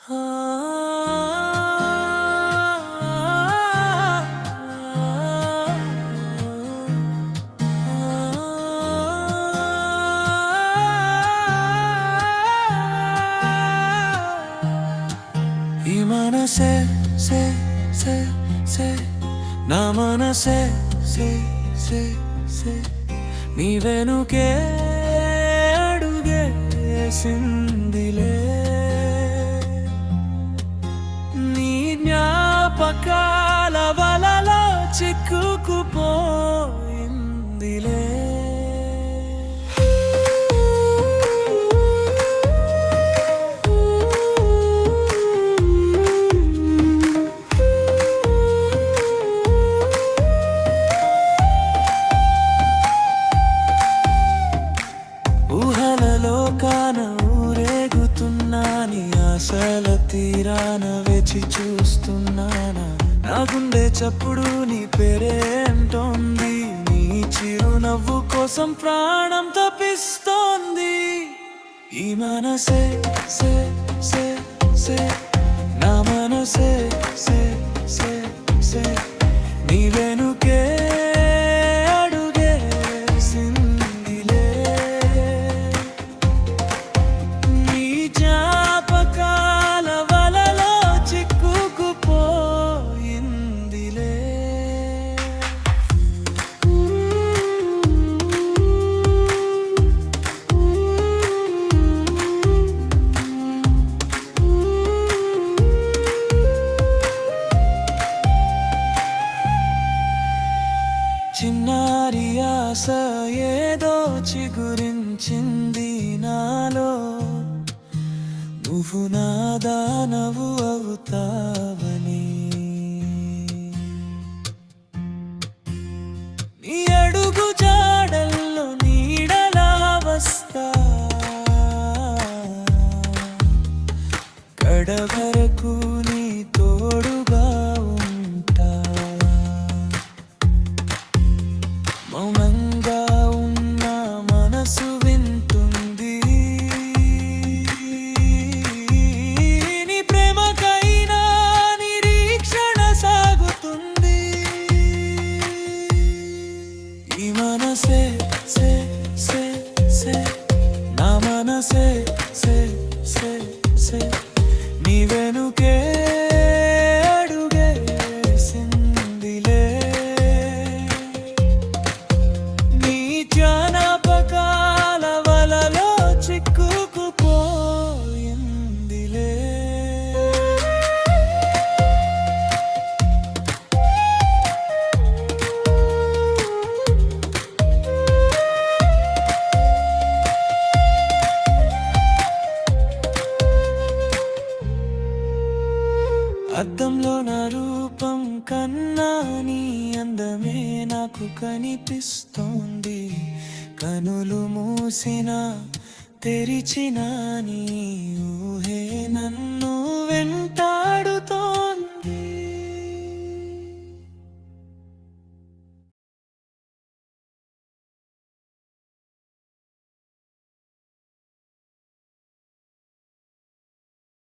ఈ మనసే సే సే సే నా మనసే సే సే సే నీ వెనుకే అడుగేసిందిలే నీ జ్ఞాపకాల వలలో చిక్కుకుపోయిందిలే కాన ఊరేగుతున్నా నీ ఆశల తీరాన వేచి చూస్తున్నానా నా గుండె చప్పుడు నీ పేరేంటోంది నీ చిరునవ్వు కోసం ప్రాణం తప్పిస్తోంది ఈ మనసే సే సే సే నా మనసే సే సే సే నీ వెనుకే చిన్నారి ఆశ ఏదో చిగురించింది నాలో నువ్వు నా దానవు అవుతావని నీ అడుగు జాడల్లో నీడలా వస్తా కడవరకు నీ తోడుగా ఉంటా మౌనంగా ఉన్న మనసు వింటుంది నీ ప్రేమకైనా నిరీక్షణ సాగుతుంది ఈ మనసే సే సే సే నా మనసే సే సే సే నీ వెనుకే అద్దంలో నా రూపం కన్నా నీ అందమే నాకు కనిపిస్తోంది కనులు మూసిన తెరిచిన నీ ఊహే నన్ను వెంట